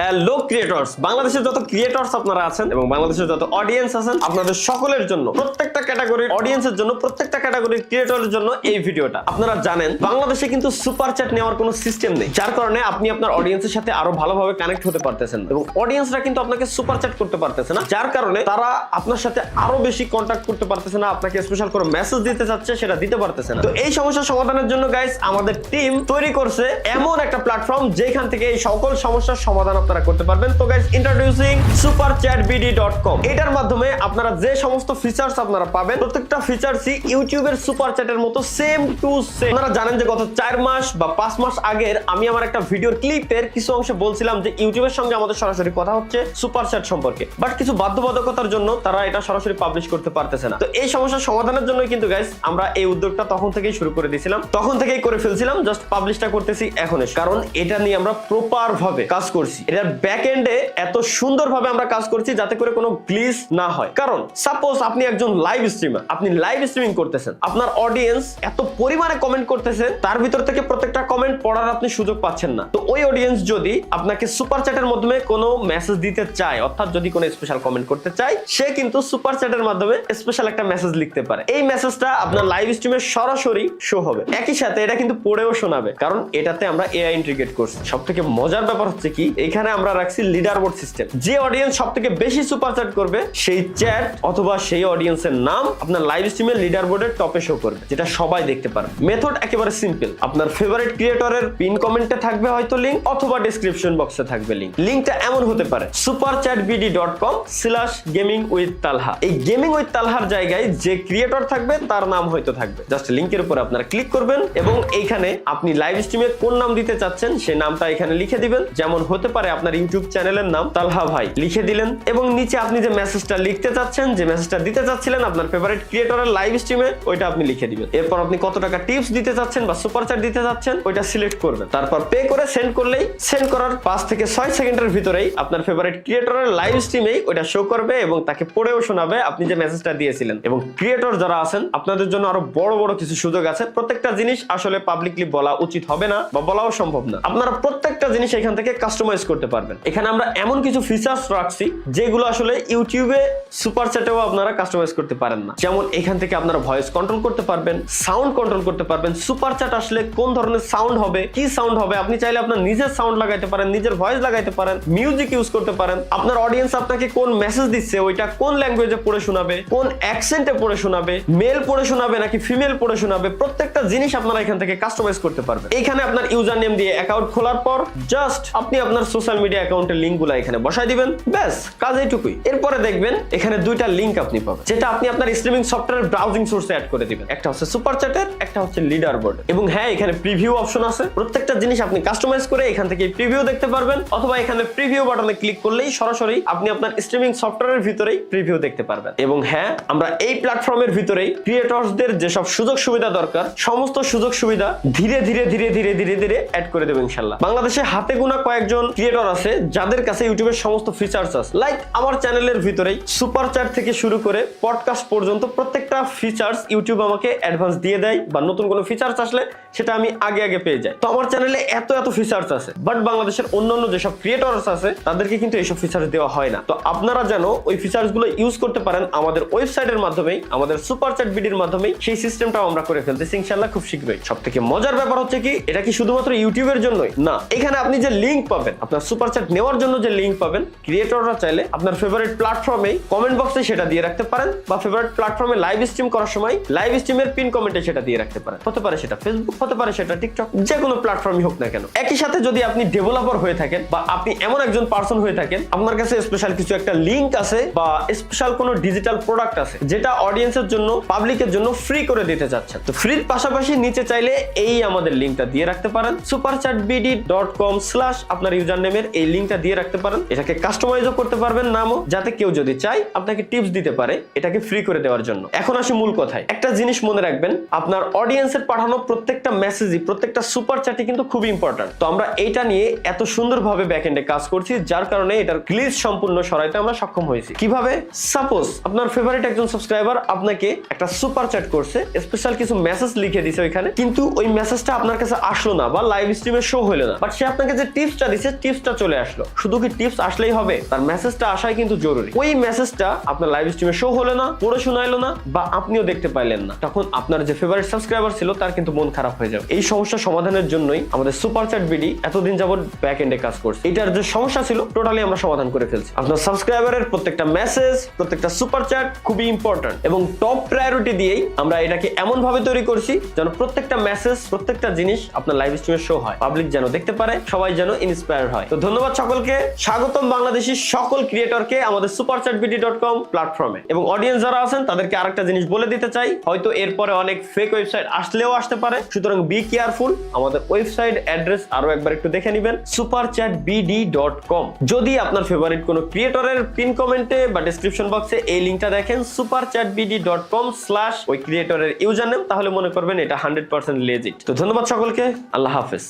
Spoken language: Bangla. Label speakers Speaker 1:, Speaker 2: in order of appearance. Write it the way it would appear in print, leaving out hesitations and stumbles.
Speaker 1: হ্যালো ক্রিয়েটরস, বাংলাদেশের যত ক্রিয়েটরস আপনারা আছেন এবং বাংলাদেশের যত অডিয়েন্স আছেন, আপনাদের সকলের জন্য, প্রত্যেকটা ক্যাটাগরির অডিয়েন্সের জন্য, প্রত্যেকটা ক্যাটাগরির ক্রিয়েটরের জন্য এই ভিডিওটা। আপনারা জানেন বাংলাদেশে কিন্তু সুপার চ্যাট নেওয়ার কোনো সিস্টেম নেই, যার কারণে আপনি আপনার অডিয়েন্সের সাথে আরো ভালোভাবে কানেক্ট হতে পারতেছেন এবং অডিয়েন্সরা কিন্তু আপনাকে সুপার চ্যাট করতে পারতেছে না, যার কারণে তারা আপনার সাথে আরো বেশি কন্টাক্ট করতে পারতেছে না, আপনাকে স্পেশাল করে মেসেজ দিতে চাচ্ছে, সেটা দিতে পারতেছে না। তো এই সমস্যার সমাধানের জন্য গাইস আমাদের টিম তৈরি করছে এমন একটা প্ল্যাটফর্ম যেখান থেকে এই সকল সমস্যার সমাধান আপনারা করতে পারবেন। তো গাইস, ইন্ট্রোডিউসিং superchatbd.com। এটার মাধ্যমে আপনারা যে সমস্ত ফিচার্স আপনারা পাবেন, প্রত্যেকটা ফিচারসই ইউটিউবের সুপার চ্যাটের মতো সেম টু সেম। আপনারা জানেন যে গত 4 মাস বা 5 মাস আগের আমি আমার একটা ভিডিওর ক্লিপের কিছু অংশে বলছিলাম যে ইউটিউবের সঙ্গে আমাদের সরাসরি কথা হচ্ছে সুপার চ্যাট সম্পর্কে, বাট কিছু বাধ্যবাধকতার জন্য তারা এটা সরাসরি পাবলিশ করতে পারতেছে না। তো এই সমস্যার সমাধানের জন্য কিন্তু গাইস আমরা এই উদ্যোগটা তখন থেকেই শুরু করে দিয়েছিলাম, তখন থেকেই করে ফেলছিলাম, জাস্ট পাবলিশটা করতেছি এখন, কারণ এটা নিয়ে আমরা প্রপার ভাবে কাজ করছি। এটার ব্যাক এন্ডে এত সুন্দরভাবে আমরা কাজ করছি যাতে করে কোনো গ্লিচ না হয়। কারণ সাপোজ আপনি একজন লাইভ স্ট্রিমার, আপনি লাইভ স্ট্রিমিং করতেছেন, আপনার অডিয়েন্স এত পরিমাণে কমেন্ট করতেছে, তার ভিতর থেকে প্রত্যেকটা কমেন্ট পড়ার আপনি সুযোগ পাচ্ছেন না। তো ওই অডিয়েন্স যদি আপনাকে সুপার চ্যাটের মাধ্যমে কোনো মেসেজ দিতে চায়, অর্থাৎ যদি কোনো স্পেশাল কমেন্ট করতে চায়, সে কিন্তু সুপার চ্যাটের মাধ্যমে স্পেশাল একটা মেসেজ লিখতে পারে। এই মেসেজটা আপনার লাইভ স্ট্রিমে সরাসরি শো হবে, একই সাথে এটা কিন্তু পড়েও শোনাবে, কারণ এটাতে আমরা এআই ইন্টিগ্রেট করছি। সবথেকে মজার ব্যাপার হচ্ছে কি, এখানে আমরা রাখছি লিডার বোর্ড সিস্টেম। যে অডিয়েন্স সবথেকে বেশি সুপার চ্যাট করবে, সেই চ্যাট অথবা সেই অডিয়েন্সের নাম আপনার লাইভ স্ট্রিমে লিডার বোর্ডের টপে শো করবে, যেটা সবাই দেখতে পারবে। মেথড একেবারে সিম্পল। আপনার ফেভারিট ক্রিয়েটরের পিন কমেন্টে থাকবে হয়তো লিংক, অথবা ডেসক্রিপশন বক্সে থাকবে লিংক। লিংকটা এমন হতে পারে superchatbd.com/gamingwithtalha। এই গেমিং উইথ তালহার জায়গায় যে ক্রিয়েটর থাকবে তার নাম হয়তো থাকবে। জাস্ট লিংকের উপর আপনারা ক্লিক করবেন এবং এইখানে আপনি লাইভ স্ট্রিমে কোন নাম দিতে চাচ্ছেন সেই নামটা এখানে লিখে দিবেন। যেমন হতে পারে আপনার ইউটিউব চ্যানেলের নাম তালহা ভাই, লিখে দিলেন এবং নিচে আপনি যে মেসেজটা লিখতে চাচ্ছেন, যে মেসেজটা দিতে চাচ্ছিলেন আপনার ফেভারিট ক্রিয়েটরের লাইভ স্ট্রিমে, ওইটা আপনি লিখে দিবেন। এরপর আপনি কত টাকা টিপস দিতে চাচ্ছেন বা সুপার চ্যাট দিতে চাচ্ছেন ওইটা সিলেক্ট করবেন। তারপর পে করে সেন্ড করলেই, সেন্ড করার 5 থেকে 6 সেকেন্ডের ভিতরেই আপনার ফেভারিট ক্রিয়েটরের লাইভ স্ট্রিমেই ওইটা শো করবে এবং তাকে পড়েও শোনাবে আপনি যে মেসেজটা দিয়েছিলেন। এবং ক্রিয়েটর যারা আছেন আপনাদের জন্য আরো বড় বড় কিছু সুযোগ আছে। প্রত্যেকটা জিনিস আসলে পাবলিকলি বলা উচিত হবে না বা বলাও সম্ভব না। আপনারা প্রত্যেকটা জিনিস এখান থেকে কাস্টমাইজ করতে পারবেন। এখানে আমরা এমন কিছু ফিচার্স রাখছি যেগুলো আসলে ইউটিউবে সুপার চ্যাটেও আপনারা কাস্টমাইজ করতে পারেন না। যেমন এখান থেকে আপনারা ভয়েস কন্ট্রোল করতে পারবেন, সাউন্ড কন্ট্রোল করতে পারবেন, সুপার চ্যাট আসলে কোন ধরনের সাউন্ড হবে, কি সাউন্ড হবে, আপনি চাইলে আপনার নিজের সাউন্ড লাগাইতে পারেন, নিজের ভয়েস লাগাইতে পারেন, মিউজিক ইউজ করতে পারেন। আপনার অডিয়েন্স আপনাকে কোন মেসেজ দিচ্ছে ওইটা কোন ল্যাঙ্গুয়েজে পড়ে শোনাবে, কোন অ্যাকসেন্টে পড়ে শোনাবে, মেল পড়ে শোনাবে নাকি ফিমেল পড়ে শোনাবে, প্রত্যেকটা জিনিস আপনারা এখান থেকে কাস্টমাইজ করতে পারবেন। এখানে আপনার ইউজার নেম দিয়ে অ্যাকাউন্ট খোলার পর জাস্ট আপনি আপনার সোশ্যাল মিডিয়া অ্যাকাউন্টের লিঙ্কগুলো এখানে বসাই দিবেন, ব্যাস কাজ এইটুকুই। এরপরে দেখবেন এখানে দুইটা লিঙ্ক আপনি পাবেন, যেটা আপনি আপনার স্ট্রিমিং সফটওয়্যার ব্রাউজিং সোর্সে অ্যাড করে দিবেন। একটা হচ্ছে সুপার চ্যাটের, একটা হচ্ছে লিডার বোর্ড। এবং হ্যাঁ, এখানে প্রিভিউ অপশন আছে। প্রত্যেকটা জিনিস আপনি কাস্টমাইজ করে এখান থেকে প্রিভিউ দেখতে পারবেন, অথবা এখানে প্রিভিউ বাটনে ক্লিক করলেই সরাসরি আপনি আপনার স্ট্রিমিং সফটওয়্যারের ভিতরেই প্রিভিউ দেখতে পারবেন। এবং হ্যাঁ, আমরা এই প্ল্যাটফর্মের ভিতরেই ক্রিয়েটরসদের যেসব সুযোগ সুবিধা দরকার সমস্ত সুযোগ সুবিধা ধীরে ধীরে ধীরে ধীরে ধীরে ধীরে অ্যাড করে দেব ইনশাআল্লাহ। বাংলাদেশে হাতে গোনা কয়েকজন ক্রিয়েটর আছে যাদের কাছে ইউটিউবের সমস্ত ফিচার্স আছে। লাইক আমার চ্যানেলের ভিতরেই সুপার চ্যাট থেকে শুরু করে পডকাস্ট পর্যন্ত প্রত্যেকটা ফিচার্স ইউটিউব আমাকে অ্যাডভান্স দিয়ে দেয়, বা নতুন কোনো ফিচার্স আসলে সেটা আমি আগে আগে পেয়ে যাই। তো আমার চ্যানেলে এত এত ফিচার্স আছে, বাট বাংলাদেশের অন্যান্য যেসব ক্রিয়েটরস আছে তাদেরকে কিন্তু এইসব ফিচার্স দেওয়া হয় না। তো আপনারা যেন ওই ফিচার্স গুলো ইউজ করতে পারেন আমাদের ওয়েবসাইটের মাধ্যমেই, আমাদের সুপার চ্যাট বিডির মাধ্যমেই সেই সিস্টেমটাও আমরা করে ফেলতেছি ইনশাআল্লাহ খুব শীঘ্রই। সবথেকে মজার ব্যাপার হচ্ছে কি, এটা কি শুধুমাত্র ইউটিউবের জন্যই না, এখানে আপনি যে লিংক পাবেন, আপনার সুপার চ্যাট নেওয়ার জন্য যে লিংক পাবেন, ক্রিয়েটররা চাইলে আপনার ফেভারিট প্ল্যাটফর্মে কমেন্ট বক্সে সেটা দিয়ে রাখতে পারেন, বা ফেভারিট প্ল্যাটফর্মে লাইভ স্ট্রিম করার সময় লাইভ স্ট্রিমের পিন কমেন্টে সেটা দিয়ে রাখতে পারেন। হতে পারে সেটা ফেসবুক, হতে পারে সেটা টিকটক, যে কোনো প্ল্যাটফর্মই হোক না কেন। একই সাথে যদি আপনি ডেভেলপার হয়ে থাকেন বা আপনি এমন একজন পার্সন হয়ে থাকেন আপনার কাছে স্পেশাল কিছু একটা লিংক আছে বা স্পেশাল কোনো ডিজিটাল প্রোডাক্ট আছে যেটা অডিয়েন্সের জন্য, পাবলিকের জন্য ফ্রি করে দিতে চাচ্ছেন, তো ফ্রির পাশাপাশি নিচে চাইলে এই আমাদের লিংকটা দিয়ে রাখতে পারেন। superchatbd.com/ আপনার ইউজার নেমের এই লিংকটা দিয়ে রাখতে পারেন। এটাকে কাস্টমাইজও করতে পারবেন নামও, যাতে কেউ যদি চায় আপনাকে টিপস দিতে পারে এটাকে ফ্রি করে দেওয়ার জন্য। এখন আসি মূল কথায়। একটা জিনিস মনে রাখবেন, আপনার অডিয়েন্সের পাঠানো প্রত্যেকটা মেসেজই, প্রত্যেকটা সুপার চ্যাটই কিন্তু খুব ইম্পর্টেন্ট। তো আমরা এইটা নিয়ে এত সুন্দরভাবে ব্যাকএন্ডে কাজ করছি, যার কারণে এটার গ্লিচ সম্পূর্ণ সরাইতে আমরা সক্ষম হয়েছি। কিভাবে? সাপোজ আপনার ফেভারিট একজন সাবস্ক্রাইবার আপনাকে একটা সুপার চ্যাট করছে, স্পেশাল কিছু মেসেজ লিখে দিছে ওইখানে, কিন্তু ওই মেসেজটা আপনার কাছে আসলো না বা লাইভ স্ট্রিমে শো হলো না, বাট সে আপনাকে যে টিপসটা দিছে টিপসটা টিপসটা চলে আসলো। শুধু কি টিপস আসলেই হবে? তার মেসেজটা আসাই কিন্তু জরুরি। ওই মেসেজটা আপনার লাইভ স্ট্রিমে শো হলো না, পড়ে শোনাইলো না, বা আপনিও দেখতে পাইলেন না, তখন আপনার যে ফেভারিট সাবস্ক্রাইবার ছিল তার কিন্তু মন খারাপ হয়ে যাবে। এই সমস্যা সমাধানের জন্যই আমাদের সুপার চ্যাট বিডি এতদিন যাবত ব্যাক এন্ডে কাজ করছে। এটার যে সমস্যা ছিল টোটালি আমরা সমাধান করে ফেলছি। আপনার সাবস্ক্রাইবারের প্রত্যেকটা মেসেজ, প্রত্যেকটা সুপার চ্যাট খুবই ইম্পর্টেন্ট এবং টপ প্রায়োরিটি দিয়েই আমরা এটাকে এমন ভাবে তৈরি করছি যেন প্রত্যেকটা মেসেজ, প্রত্যেকটা জিনিস আপনার লাইভ স্ট্রিমে শো হয়, পাবলিক যেন দেখতে পারে, সবাই যেন ইন্সপায়ার হয়। তো ধন্যবাদ সকলকে, স্বাগতম বাংলাদেশি সকল ক্রিয়েটরকে আমাদের superchatbd.com প্ল্যাটফর্মে। এবং অডিয়েন্স যারা আছেন তাদেরকে আরেকটা জিনিস বলে দিতে চাই, হয়তো এরপরে অনেক ফেক ওয়েবসাইট আসলেও আসতে পারে, সুতরাং বি কেয়ারফুল। আমাদের ওয়েবসাইট অ্যাড্রেস আরো একবার একটু দেখে নেবেন, superchatbd.com। যদি আপনার ফেভারিট কোনো ক্রিয়েটরের পিন কমেন্টে বা ডেসক্রিপশন বক্সে এই লিংকটা দেখেন superchatbd.com/ ওই ক্রিয়েটরের ইউজার নেম, তাহলে মনে করবেন এটা 100% লেজিট। তো ধন্যবাদ সকলকে, আল্লাহ হাফেজ।